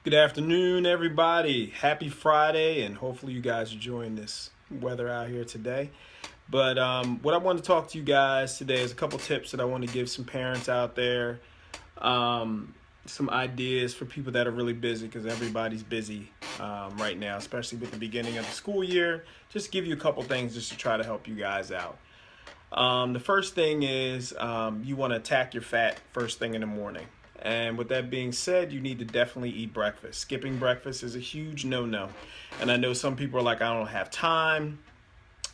Good afternoon, everybody. Happy Friday, and hopefully you guys are enjoying this weather out here today. But what I want to talk to you guys today is a couple tips that I want to give some parents out there, some ideas for people that are really busy because everybody's busy right now, especially with the beginning of the school year. Just give you a couple things just to try to help you guys out. The first thing is you want to attack your fat first thing in the morning. And with that being said, you need to definitely eat breakfast. Skipping breakfast is a huge no-no. And I know some people are like, I don't have time.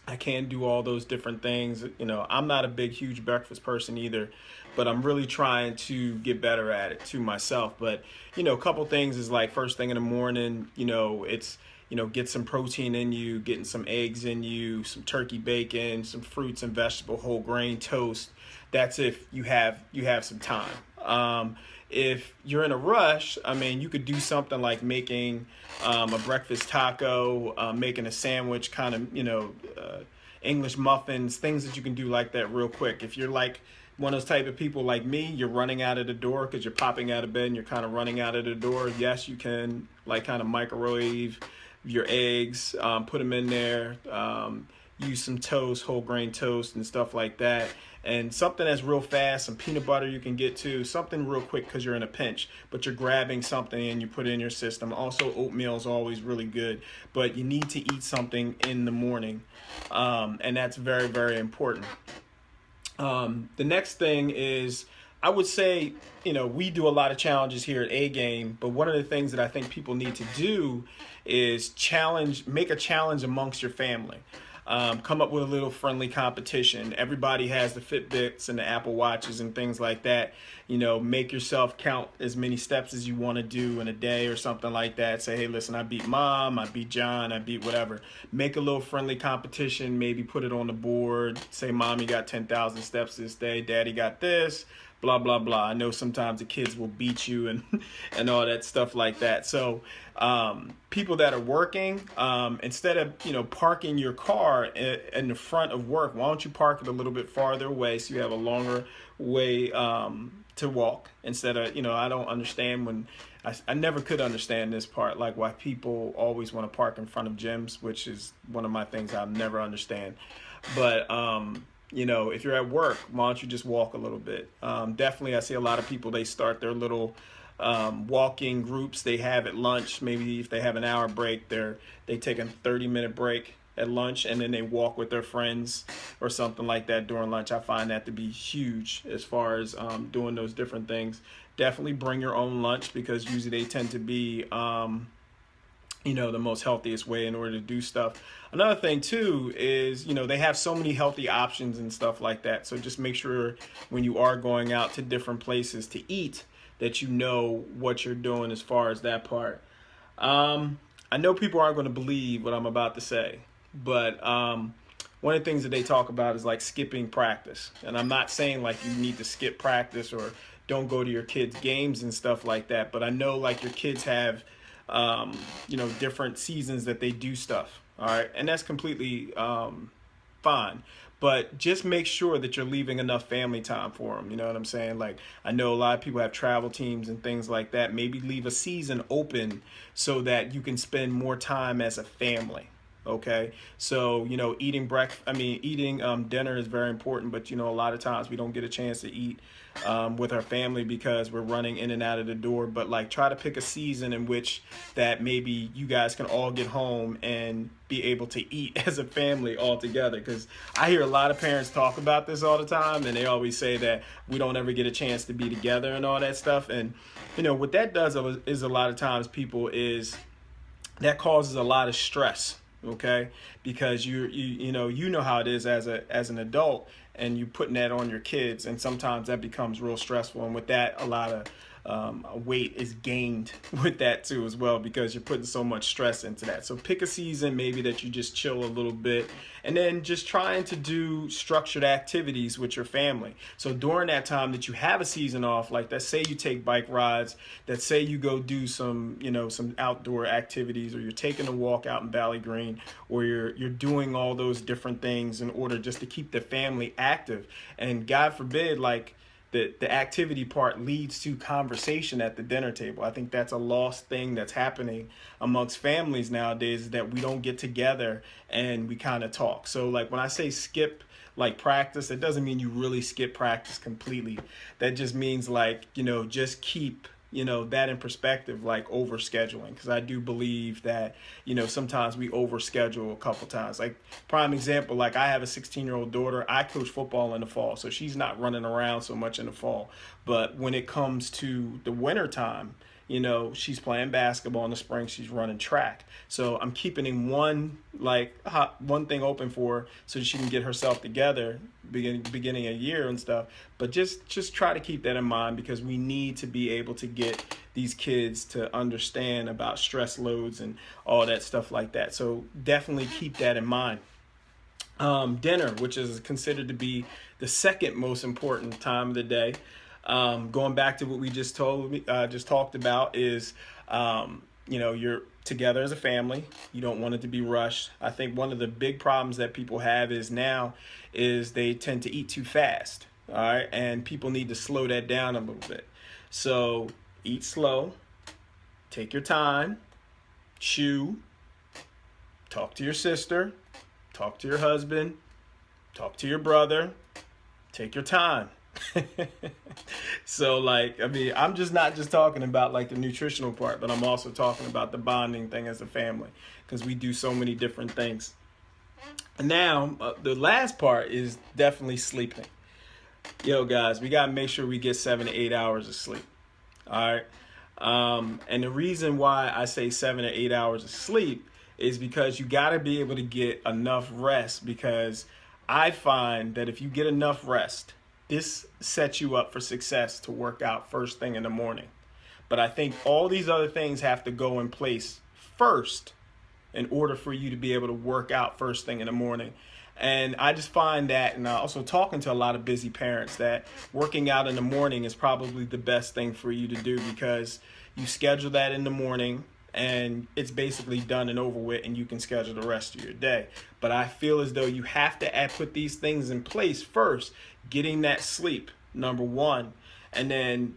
I can't do all those different things. I'm not a big, huge breakfast person either, but I'm really trying to get better at it to myself. But, a couple things is like first thing in the morning, it's, get some protein in you, getting some eggs in you, some turkey bacon, some fruits and vegetable, whole grain toast. That's if you have some time. If you're in a rush, you could do something like making a breakfast taco, making a sandwich, kind of, English muffins, things that you can do like that real quick. If you're like one of those type of people like me, you're running out of the door because you're popping out of bed and you're kind of running out of the door. Yes, you can like kind of microwave your eggs, put them in there, use some toast, whole grain toast and stuff like that. And something that's real fast, some peanut butter you can get to, something real quick because you're in a pinch, but you're grabbing something and you put it in your system. Also, oatmeal is always really good, but you need to eat something in the morning, and that's very, very important. The next thing is, I would say, we do a lot of challenges here at A Game, but one of the things that I think people need to do is make a challenge amongst your family. Come up with a little friendly competition. Everybody has the Fitbits and the Apple Watches and things like that. Make yourself count as many steps as you want to do in a day or something like that. Say, hey, listen, I beat Mom, I beat John, I beat whatever. Make a little friendly competition, maybe put it on the board. Say, Mommy got 10,000 steps this day, Daddy got this, blah, blah, blah. I know sometimes the kids will beat you and, and all that stuff like that. So people that are working, instead of, parking your car in the front of work, why don't you park it a little bit farther away so you have a longer way to walk instead of, I don't understand when I never could understand this part, like why people always want to park in front of gyms, which is one of my things I'll never understand. But, if you're at work, why don't you just walk a little bit? Definitely, I see a lot of people, they start their little walking groups they have at lunch. Maybe if they have an hour break, they take a 30-minute break at lunch and then they walk with their friends or something like that during lunch. I find that to be huge as far as doing those different things. Definitely bring your own lunch because usually they tend to be the most healthiest way in order to do stuff. Another thing too is, they have so many healthy options and stuff like that. So just make sure when you are going out to different places to eat that you know what you're doing as far as that part. I know people aren't going to believe what I'm about to say, but one of the things that they talk about is like skipping practice. And I'm not saying like you need to skip practice or don't go to your kids' games and stuff like that. But I know like your kids have different seasons that they do stuff. All right. And that's completely fine. But just make sure that you're leaving enough family time for them. You know what I'm saying? Like, I know a lot of people have travel teams and things like that. Maybe leave a season open so that you can spend more time as a family. Okay, so eating dinner is very important, but a lot of times we don't get a chance to eat with our family because we're running in and out of the door. But like, try to pick a season in which that maybe you guys can all get home and be able to eat as a family all together. Because I hear a lot of parents talk about this all the time, and they always say that we don't ever get a chance to be together and all that stuff. And what that does is a lot of times that causes a lot of stress. Okay, because you know how it is as an adult, and you putting that on your kids, and sometimes that becomes real stressful. And with that, a lot of weight is gained with that too as well, because you're putting so much stress into that. So pick a season maybe that you just chill a little bit, and then just trying to do structured activities with your family. So during that time that you have a season off, like that, say you take bike rides, that say you go do some outdoor activities, or you're taking a walk out in Valley Green, or you're doing all those different things in order just to keep the family active. And God forbid, like, the activity part leads to conversation at the dinner table. I think that's a lost thing that's happening amongst families nowadays, is that we don't get together and we kind of talk. So like when I say skip like practice, it doesn't mean you really skip practice completely. That just means like, just keep that in perspective, like over scheduling. Because I do believe that, sometimes we over schedule a couple times. Like prime example, like I have a 16-year-old daughter. I coach football in the fall, so she's not running around so much in the fall. But when it comes to the winter time, she's playing basketball in the spring. She's running track. So I'm keeping one thing open for her so she can get herself together beginning of year and stuff. But just try to keep that in mind, because we need to be able to get these kids to understand about stress loads and all that stuff like that. So definitely keep that in mind. Dinner, which is considered to be the second most important time of the day. Going back to what we just talked about is, you're together as a family. You don't want it to be rushed. I think one of the big problems that people have is they tend to eat too fast. All right. And people need to slow that down a little bit. So eat slow, take your time, chew, talk to your sister, talk to your husband, talk to your brother, take your time. So I'm just not just talking about like the nutritional part, but I'm also talking about the bonding thing as a family, because we do so many different things. Now, the last part is definitely sleeping. Guys, we got to make sure we get 7 to 8 hours of sleep. All right. And the reason why I say 7 to 8 hours of sleep is because you got to be able to get enough rest, because I find that if you get enough rest, this sets you up for success to work out first thing in the morning. But I think all these other things have to go in place first in order for you to be able to work out first thing in the morning. And I just find that, and also talking to a lot of busy parents, that working out in the morning is probably the best thing for you to do, because you schedule that in the morning and it's basically done and over with, and you can schedule the rest of your day. But I feel as though you have to put these things in place first, getting that sleep, number one, and then,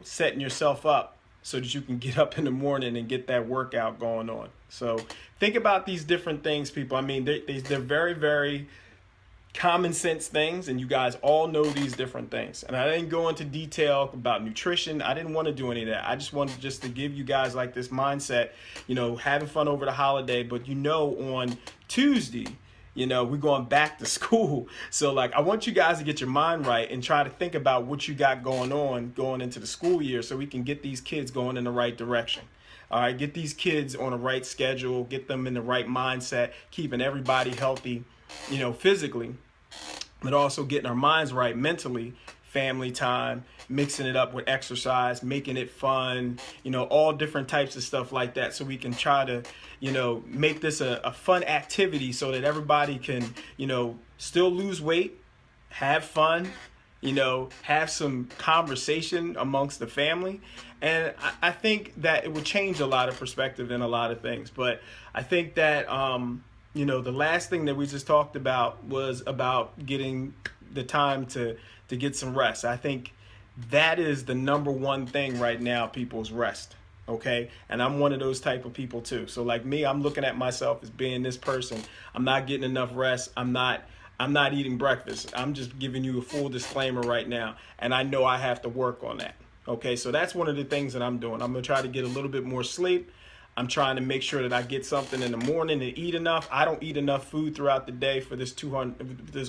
setting yourself up so that you can get up in the morning and get that workout going on. So think about these different things, people. I mean, they're very, very common sense things, and you guys all know these different things. And I didn't go into detail about nutrition. I didn't want to do any of that. I just wanted to give you guys like this mindset, having fun over the holiday. But on Tuesday, we're going back to school. So I want you guys to get your mind right and try to think about what you got going into the school year, so we can get these kids going in the right direction. All right, get these kids on the right schedule, get them in the right mindset, keeping everybody healthy, physically, but also getting our minds right mentally, family time, mixing it up with exercise, making it fun, all different types of stuff like that, so we can try to, make this a fun activity so that everybody can, still lose weight, have fun, have some conversation amongst the family. And I think that it would change a lot of perspective in a lot of things. But I think that, the last thing that we just talked about was about getting the time to get some rest. I think that is the number one thing right now, people's rest. Okay. And I'm one of those type of people too. So like me, I'm looking at myself as being this person. I'm not getting enough rest. I'm not eating breakfast. I'm just giving you a full disclaimer right now. And I know I have to work on that. Okay. So that's one of the things that I'm doing. I'm going to try to get a little bit more sleep. I'm trying to make sure that I get something in the morning and eat enough. I don't eat enough food throughout the day for this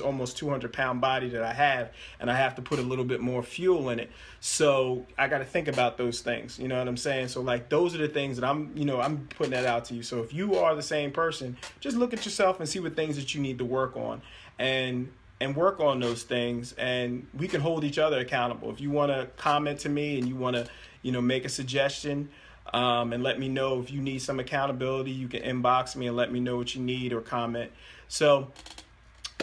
almost 200-pound body that I have, and I have to put a little bit more fuel in it. So I got to think about those things. You know what I'm saying? So those are the things that I'm putting that out to you. So if you are the same person, just look at yourself and see what things that you need to work on, and work on those things, and we can hold each other accountable. If you want to comment to me and you want to, make a suggestion, and let me know if you need some accountability, you can inbox me and let me know what you need or comment. So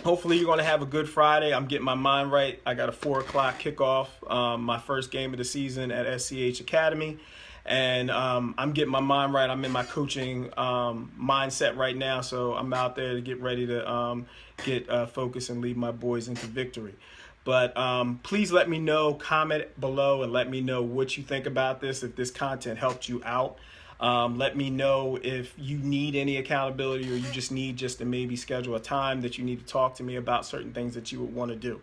hopefully you're going to have a good Friday. I'm getting my mind right. I got a 4:00 kickoff, my first game of the season at SCH Academy. And I'm getting my mind right. I'm in my coaching mindset right now. So I'm out there to get ready to get focused and lead my boys into victory. But please let me know, comment below, and let me know what you think about this, if this content helped you out. Let me know if you need any accountability, or you just need to maybe schedule a time that you need to talk to me about certain things that you would want to do.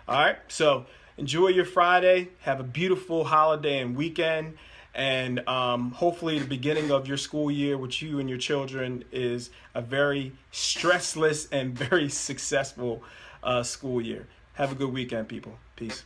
All right, so enjoy your Friday. Have a beautiful holiday and weekend. And hopefully the beginning of your school year with you and your children is a very stressless and very successful school year. Have a good weekend, people. Peace.